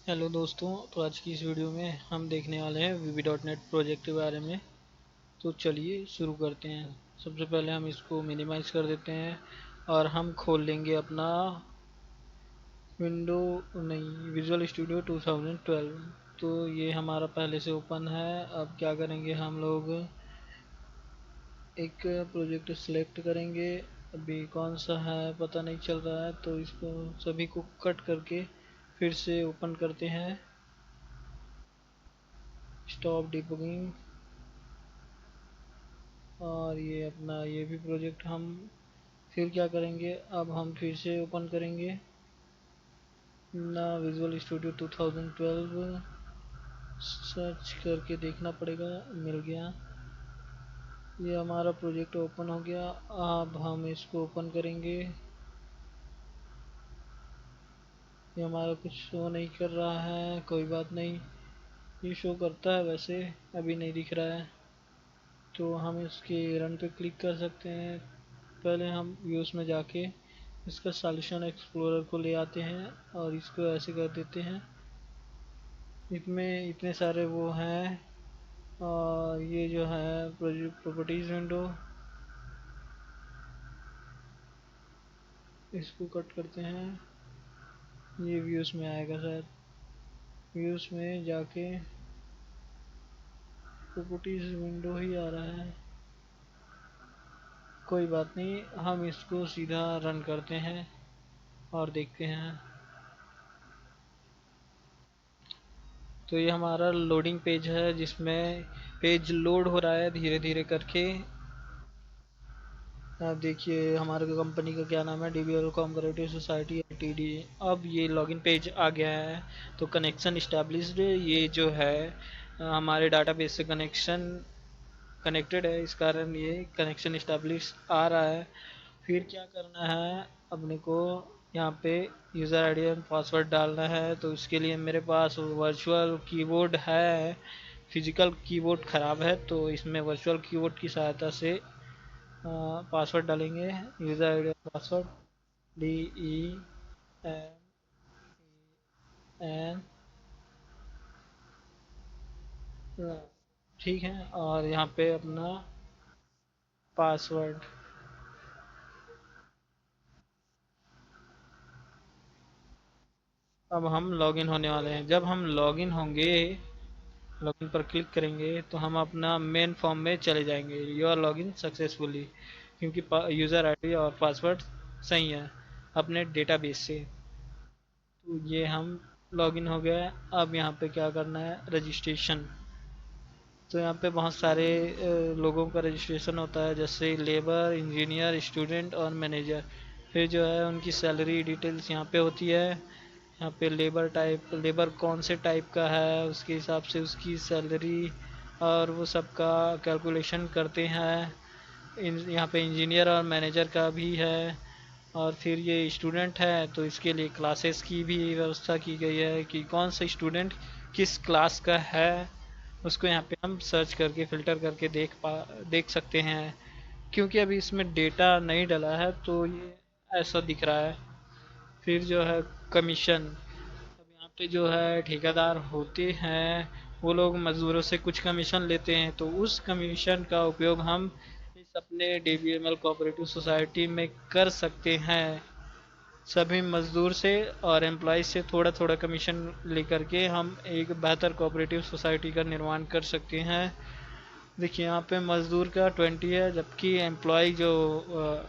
Hello दोस्तों। तो आज की इस वीडियो में हम देखने वाले हैं VB.NET प्रोजेक्ट के बारे में। तो चलिए शुरू करते हैं। सबसे पहले हम इसको मिनिमाइज कर देते हैं और हम खोल लेंगे अपना विंडो नहीं विजुअल स्टूडियो 2012। तो ये हमारा पहले से ओपन है। अब क्या करेंगे, हम लोग एक प्रोजेक्ट सिलेक्ट करेंगे। अभी कौन सा है पता नहीं चल रहा है, तो इसको सभी को कट करके फिर से ओपन करते हैं। Stop debugging. और ये अपना ये भी प्रोजेक्ट हम फिर क्या करेंगे, अब हम फिर से ओपन करेंगे ना विजुअल स्टूडियो 2012। सर्च करके देखना पड़ेगा, मिल गया। ये हमारा प्रोजेक्ट ओपन हो गया। अब हम इसको ओपन करेंगे। ये हमारा कुछ शो नहीं कर रहा है, कोई बात नहीं। ये शो करता है वैसे, अभी नहीं दिख रहा है। तो हम इसके रन पे क्लिक कर सकते हैं। पहले हम व्यूज़ में जाके इसका सॉल्यूशन एक्सप्लोरर को ले आते हैं और इसको ऐसे कर देते हैं। इसमें इतने सारे वो हैं। और ये जो है प्रोजेक्ट प्रॉपर्टीज़ विंडो, इसको कट करते हैं। ये व्यूज़ में आएगा शायद। व्यूज़ में जाके प्रॉपर्टीज़ विंडो ही आ रहा है, कोई बात नहीं। हम इसको सीधा रन करते हैं और देखते हैं। तो ये हमारा लोडिंग पेज है जिसमें पेज लोड हो रहा है धीरे धीरे करके। आप देखिए हमारे कंपनी का क्या नाम है, DBL कोऑपरेटिव सोसाइटी LTD। अब ये लॉगिन पेज आ गया है। तो कनेक्शन इस्टेब्लिश्ड, ये जो है हमारे डाटाबेस से कनेक्शन कनेक्टेड है, इस कारण ये कनेक्शन इस्टेब्लिश आ रहा है। फिर क्या करना है अपने को, यहाँ पे यूज़र आईडी एंड पासवर्ड डालना है। तो इसके लिए मेरे पास वर्चुअल कीबोर्ड है। फिजिकल कीबोर्ड ख़राब है, तो इसमें वर्चुअल कीबोर्ड की सहायता से पासवर्ड डालेंगे। User ID password DEN। ठीक है, और यहाँ पे अपना पासवर्ड। अब हम लॉगिन होने वाले हैं। जब हम लॉगिन होंगे, लॉगिन पर क्लिक करेंगे तो हम अपना मेन फॉर्म में चले जाएंगे। यू आर लॉगिन सक्सेसफुली, क्योंकि यूज़र आईडी और पासवर्ड सही है अपने डेटाबेस से। तो ये हम लॉगिन हो गया है। अब यहाँ पे क्या करना है, रजिस्ट्रेशन। तो यहाँ पे बहुत सारे लोगों का रजिस्ट्रेशन होता है, जैसे लेबर, इंजीनियर, स्टूडेंट और मैनेजर। फिर जो है उनकी सैलरी डिटेल्स यहाँ पे होती है। यहाँ पे लेबर टाइप, लेबर कौन से टाइप का है उसके हिसाब से उसकी सैलरी और वो सब का कैलकुलेशन करते हैं। यहाँ पे इंजीनियर और मैनेजर का भी है। और फिर ये स्टूडेंट है, तो इसके लिए क्लासेस की भी व्यवस्था की गई है कि कौन सा स्टूडेंट किस क्लास का है। उसको यहाँ पे हम सर्च करके फ़िल्टर करके देख सकते हैं। क्योंकि अभी इसमें डेटा नहीं डला है तो ये ऐसा दिख रहा है। फिर जो है कमीशन। अब यहाँ पे जो है ठेकेदार होते हैं, वो लोग मज़दूरों से कुछ कमीशन लेते हैं, तो उस कमीशन का उपयोग हम इस अपने DBML कोऑपरेटिव सोसाइटी में कर सकते हैं। सभी मज़दूर से और एम्प्लॉय से थोड़ा थोड़ा कमीशन लेकर के हम एक बेहतर कोऑपरेटिव सोसाइटी का निर्माण कर सकते हैं। देखिए यहाँ पे मज़दूर का 20 है, जबकि एम्प्लॉय जो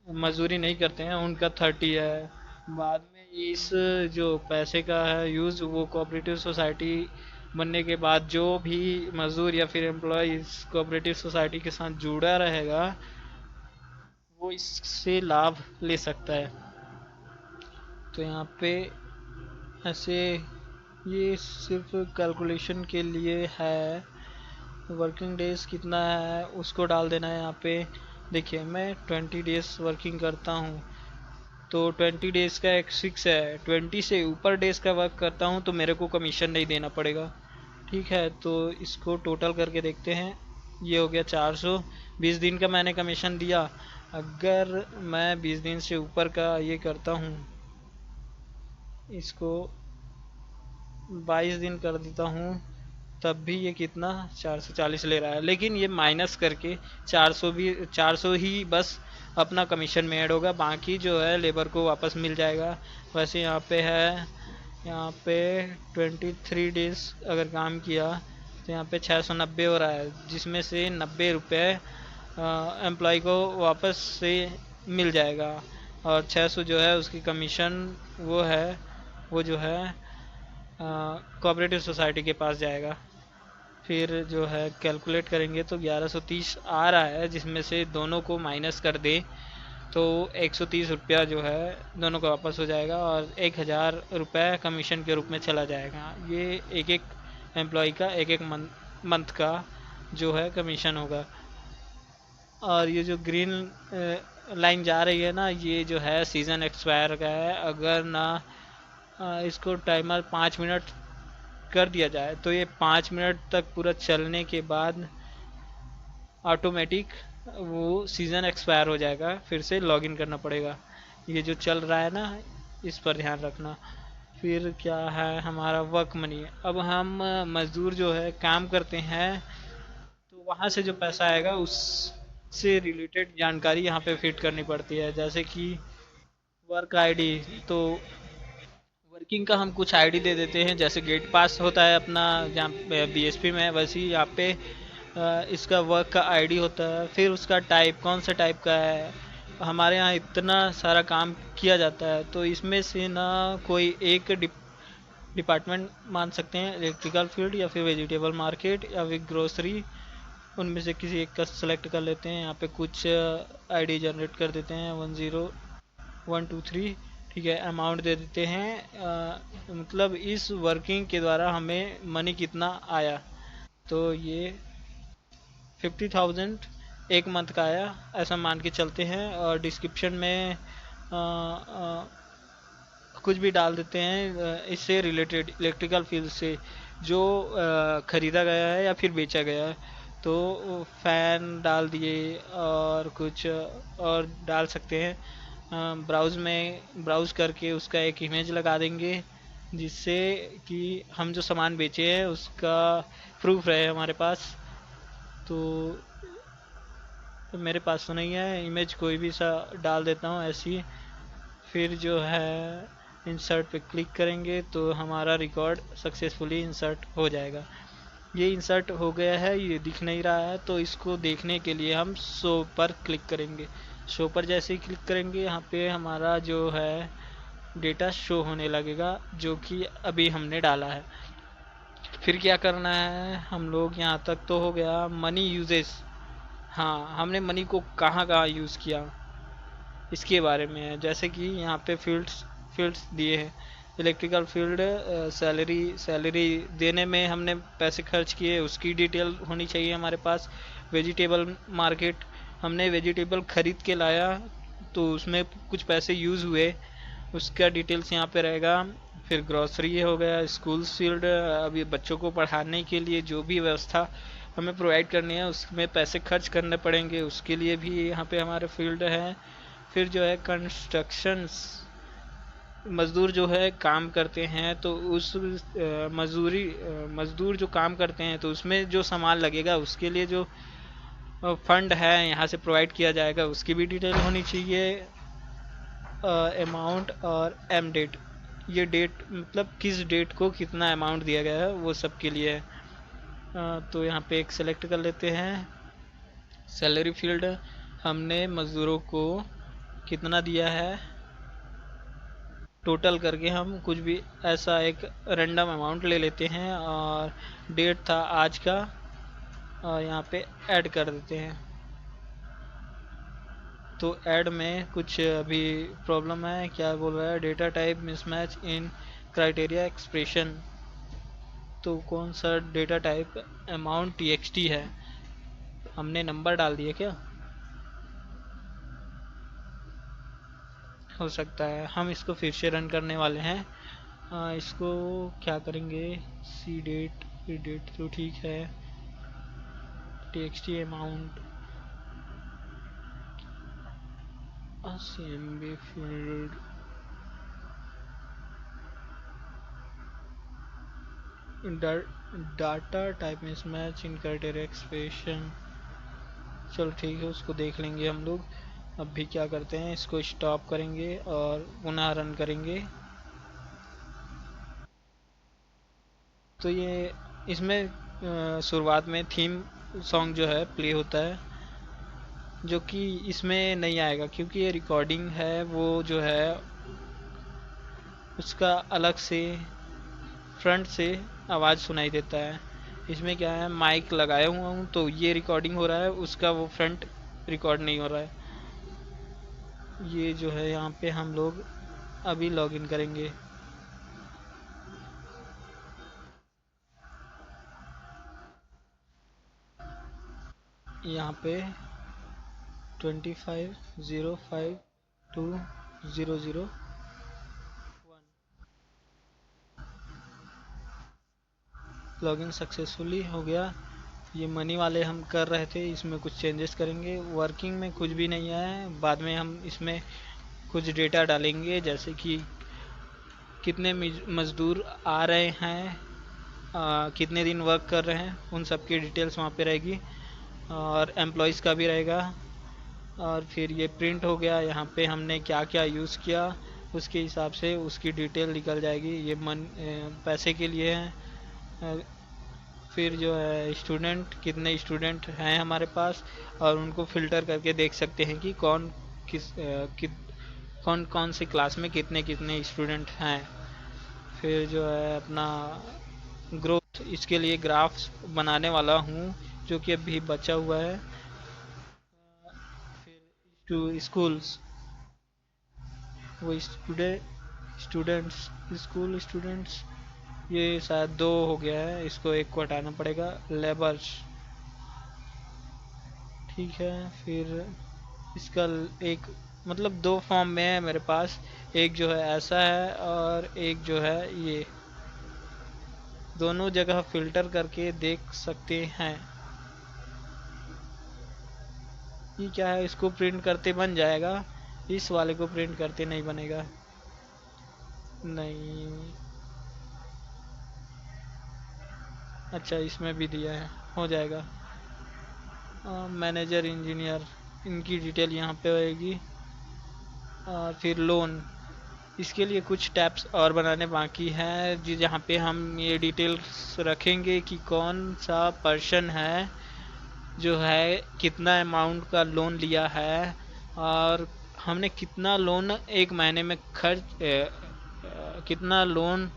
मजदूरी नहीं करते हैं उनका 30 है। बाद में इस जो पैसे का है यूज़, वो कोऑपरेटिव सोसाइटी बनने के बाद जो भी मजदूर या फिर एम्प्लॉय इस कोऑपरेटिव सोसाइटी के साथ जुड़ा रहेगा, वो इससे लाभ ले सकता है। तो यहाँ पे ऐसे ये सिर्फ कैलकुलेशन के लिए है। वर्किंग डेज कितना है उसको डाल देना है यहाँ पे। देखिए मैं 20 डेज वर्किंग करता हूँ, तो 20 डेज का एक फिक्स है। 20 से ऊपर डेज का वर्क करता हूँ तो मेरे को कमीशन नहीं देना पड़ेगा। ठीक है, तो इसको टोटल करके देखते हैं। ये हो गया 400। 20 दिन का मैंने कमीशन दिया। अगर मैं 20 दिन से ऊपर का ये करता हूँ, इसको 22 दिन कर देता हूँ, तब भी ये कितना 440 ले रहा है, लेकिन ये माइनस करके 400 भी 400 ही बस अपना कमीशन में ऐड होगा, बाकी जो है लेबर को वापस मिल जाएगा। वैसे यहाँ पे है, यहाँ पे 23 डेज अगर काम किया तो यहाँ पे 690 हो रहा है, जिसमें से 90 रुपये एम्प्लॉय को वापस से मिल जाएगा, और 600 जो है उसकी कमीशन वो है, वो जो है कोऑपरेटिव सोसाइटी के पास जाएगा। फिर जो है कैलकुलेट करेंगे तो 1130 आ रहा है, जिसमें से दोनों को माइनस कर दे तो 130 रुपया जो है दोनों को वापस हो जाएगा, और 1000 रुपये कमीशन के रूप में चला जाएगा। ये एक एक एम्प्लॉय का एक एक मंथ का जो है कमीशन होगा। और ये जो ग्रीन लाइन जा रही है ना, ये जो है सीज़न एक्सपायर का है। अगर ना इसको टाइमर 5 मिनट कर दिया जाए तो ये 5 मिनट तक पूरा चलने के बाद ऑटोमेटिक वो सीज़न एक्सपायर हो जाएगा, फिर से लॉगिन करना पड़ेगा। ये जो चल रहा है ना, इस पर ध्यान रखना। फिर क्या है हमारा वर्क मनी। अब हम मज़दूर जो है काम करते हैं, तो वहाँ से जो पैसा आएगा उससे रिलेटेड जानकारी यहाँ पे फिट करनी पड़ती है, जैसे कि वर्क आईडी। तो वर्किंग का हम कुछ आईडी दे देते हैं, जैसे गेट पास होता है अपना जहाँ बीएसपी में, वैसे ही यहाँ पे इसका वर्क का आईडी होता है। फिर उसका टाइप कौन सा टाइप का है। हमारे यहाँ इतना सारा काम किया जाता है, तो इसमें से ना कोई एक डिपार्टमेंट मान सकते हैं, इलेक्ट्रिकल फील्ड या फिर वेजिटेबल मार्केट या फिर ग्रोसरी, उनमें से किसी एक का सेलेक्ट कर लेते हैं। यहाँ पे कुछ आईडी जनरेट कर देते हैं 10123, ठीक है। अमाउंट दे देते हैं, मतलब इस वर्किंग के द्वारा हमें मनी कितना आया, तो ये 50,000 एक मंथ का आया, ऐसा मान के चलते हैं। और डिस्क्रिप्शन में कुछ भी डाल देते हैं इससे रिलेटेड, इलेक्ट्रिकल फील्ड से जो ख़रीदा गया है या फिर बेचा गया है। तो फ़ैन डाल दिए, और कुछ और डाल सकते हैं। ब्राउज़ करके उसका एक इमेज लगा देंगे, जिससे कि हम जो सामान बेचे हैं उसका प्रूफ रहे हमारे पास। तो मेरे पास तो नहीं है, इमेज कोई भी सा डाल देता हूँ ऐसी। फिर जो है इंसर्ट पे क्लिक करेंगे तो हमारा रिकॉर्ड सक्सेसफुली इंसर्ट हो जाएगा। ये इंसर्ट हो गया है, ये दिख नहीं रहा है, तो इसको देखने के लिए हम शो पर क्लिक करेंगे। शो पर जैसे ही क्लिक करेंगे, यहाँ पे हमारा जो है डेटा शो होने लगेगा, जो कि अभी हमने डाला है। फिर क्या करना है हम लोग, यहाँ तक तो हो गया मनी यूजेस। हाँ, हमने मनी को कहाँ कहाँ यूज़ किया इसके बारे में है। जैसे कि यहाँ पे फील्ड्स दिए हैं। इलेक्ट्रिकल फील्ड, सैलरी सैलरी देने में हमने पैसे खर्च किए, उसकी डिटेल होनी चाहिए हमारे पास। वेजिटेबल मार्केट, हमने वेजिटेबल खरीद के लाया, तो उसमें कुछ पैसे यूज़ हुए, उसका डिटेल्स यहाँ पे रहेगा। फिर ग्रॉसरी हो गया। स्कूल फील्ड, अभी बच्चों को पढ़ाने के लिए जो भी व्यवस्था हमें प्रोवाइड करनी है उसमें पैसे खर्च करने पड़ेंगे, उसके लिए भी यहाँ पे हमारे फील्ड है। फिर जो है कंस्ट्रक्शंस, मजदूर जो है काम करते हैं, तो उस मजदूर जो काम करते हैं तो उसमें जो सामान लगेगा उसके लिए जो फंड है यहाँ से प्रोवाइड किया जाएगा, उसकी भी डिटेल होनी चाहिए। अमाउंट और एम डेट, ये डेट मतलब किस डेट को कितना अमाउंट दिया गया है वो सब के लिए है। तो यहाँ पे एक सेलेक्ट कर लेते हैं। सैलरी फील्ड, हमने मज़दूरों को कितना दिया है टोटल करके हम कुछ भी ऐसा एक रैंडम अमाउंट ले लेते हैं, और डेट था आज का, और यहाँ पे ऐड कर देते हैं। तो ऐड में कुछ अभी प्रॉब्लम है, क्या बोल रहा है, डेटा टाइप मिसमैच इन क्राइटेरिया एक्सप्रेशन। तो कौन सा डेटा टाइप, अमाउंट टीएक्सटी है, हमने नंबर डाल दिया क्या, हो सकता है। हम इसको फिर से रन करने वाले हैं। इसको क्या करेंगे, सी डेट, डेट तो ठीक है, TXT amount, field, data type mismatch इन क्राइटेरिया एक्सप्रेशन। चलो ठीक है, उसको देख लेंगे हम लोग। अभी क्या करते हैं, इसको स्टॉप करेंगे और पुनः रन करेंगे। तो ये इसमें शुरुआत में थीम सॉन्ग जो है प्ले होता है, जो कि इसमें नहीं आएगा क्योंकि ये रिकॉर्डिंग है, वो जो है उसका अलग से फ्रंट से आवाज़ सुनाई देता है। इसमें क्या है, माइक लगाया हुआ हूँ तो ये रिकॉर्डिंग हो रहा है, उसका वो फ्रंट रिकॉर्ड नहीं हो रहा है। ये जो है यहाँ पे हम लोग अभी लॉगिन करेंगे। यहाँ पे 25052001 लॉगिन सक्सेसफुली हो गया। ये मनी वाले हम कर रहे थे, इसमें कुछ चेंजेस करेंगे। वर्किंग में कुछ भी नहीं है, बाद में हम इसमें कुछ डेटा डालेंगे, जैसे कि कितने मज़दूर आ रहे हैं, कितने दिन वर्क कर रहे हैं, उन सब की डिटेल्स वहाँ पे रहेगी, और एम्प्लॉयज़ का भी रहेगा। और फिर ये प्रिंट हो गया, यहाँ पे हमने क्या क्या यूज़ किया उसके हिसाब से उसकी डिटेल निकल जाएगी। ये पैसे के लिए है। फिर जो है स्टूडेंट, कितने स्टूडेंट हैं हमारे पास, और उनको फ़िल्टर करके देख सकते हैं कि कौन कौन सी क्लास में कितने कितने स्टूडेंट हैं। फिर जो है अपना ग्रोथ, इसके लिए ग्राफ्स बनाने वाला हूँ जो कि अभी बचा हुआ है। फिर टू स्कूल्स, वो स्टूडेंट्स, स्कूल स्टूडेंट्स, ये शायद दो हो गया है, इसको एक को हटाना पड़ेगा। लेबर्स, ठीक है। फिर इसका एक मतलब दो फॉर्म में है मेरे पास, एक जो है ऐसा है और एक जो है ये, दोनों जगह फिल्टर करके देख सकते हैं। ये क्या है, इसको प्रिंट करते बन जाएगा, इस वाले को प्रिंट करते नहीं बनेगा। नहीं, अच्छा इसमें भी दिया है, हो जाएगा। मैनेजर, इंजीनियर, इनकी डिटेल यहाँ पे होएगी। और फिर लोन, इसके लिए कुछ टैब्स और बनाने बाकी हैं जी, जहाँ पे हम ये डिटेल्स रखेंगे कि कौन सा पर्सन है जो है कितना अमाउंट का लोन लिया है, और हमने कितना लोन एक महीने में कितना लोन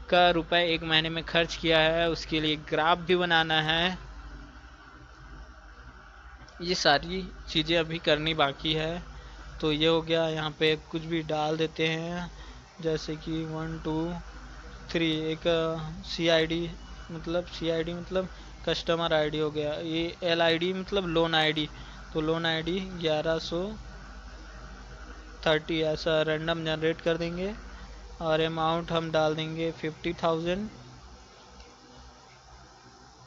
का रुपए एक महीने में खर्च किया है, उसके लिए ग्राफ भी बनाना है। ये सारी चीज़ें अभी करनी बाकी है। तो ये हो गया, यहाँ पे कुछ भी डाल देते हैं, जैसे कि 1 2 3, एक सी आई डी मतलब कस्टमर आईडी हो गया। ये एल आई डी मतलब लोन आईडी, तो लोन आईडी 1130 ऐसा रैंडम जनरेट कर देंगे। और अमाउंट हम डाल देंगे 50,000।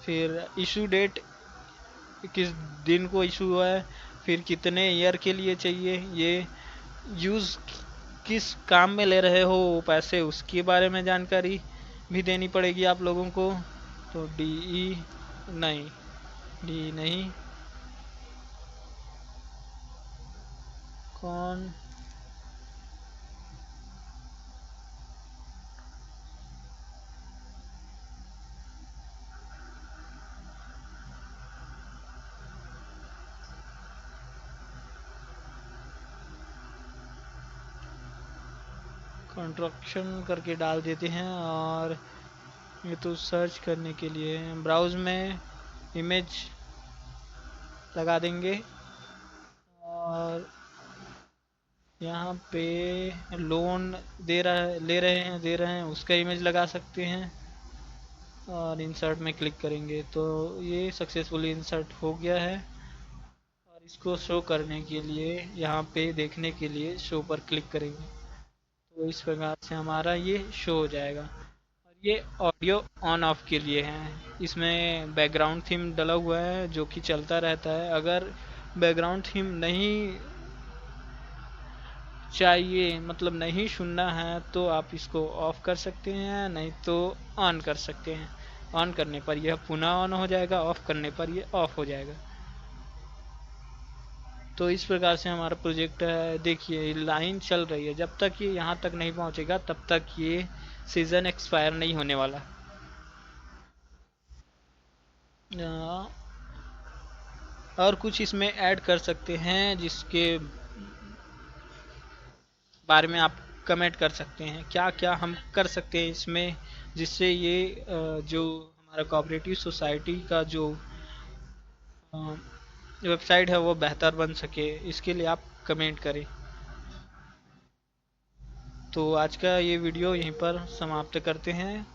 फिर इशू डेट, किस दिन को इशू हुआ है, फिर कितने ईयर के लिए चाहिए, ये यूज़ किस काम में ले रहे हो वो पैसे, उसके बारे में जानकारी भी देनी पड़ेगी आप लोगों को। तो डी ई नहीं, डी नहीं, कौन, कंस्ट्रक्शन करके डाल देते हैं। और ये तो सर्च करने के लिए ब्राउज में इमेज लगा देंगे। और यहाँ पे लोन दे रहा है, ले रहे हैं, दे रहे हैं, उसका इमेज लगा सकते हैं। और इंसर्ट में क्लिक करेंगे तो ये सक्सेसफुली इंसर्ट हो गया है। और इसको शो करने के लिए यहाँ पे देखने के लिए शो पर क्लिक करेंगे, तो इस प्रकार से हमारा ये शो हो जाएगा। और ये ऑडियो ऑन ऑफ के लिए है, इसमें बैकग्राउंड थीम डला हुआ है जो कि चलता रहता है। अगर बैकग्राउंड थीम नहीं चाहिए, मतलब नहीं सुनना है तो आप इसको ऑफ कर सकते हैं, नहीं तो ऑन कर सकते हैं। ऑन करने पर यह पुनः ऑन हो जाएगा, ऑफ करने पर यह ऑफ हो जाएगा। तो इस प्रकार से हमारा प्रोजेक्ट है। देखिए लाइन चल रही है, जब तक ये यहाँ तक नहीं पहुँचेगा तब तक ये सीज़न एक्सपायर नहीं होने वाला। और कुछ इसमें ऐड कर सकते हैं जिसके बारे में आप कमेंट कर सकते हैं, क्या क्या हम कर सकते हैं इसमें, जिससे ये जो हमारा कोऑपरेटिव सोसाइटी का जो वेबसाइट है वो बेहतर बन सके, इसके लिए आप कमेंट करें। तो आज का ये वीडियो यहीं पर समाप्त करते हैं।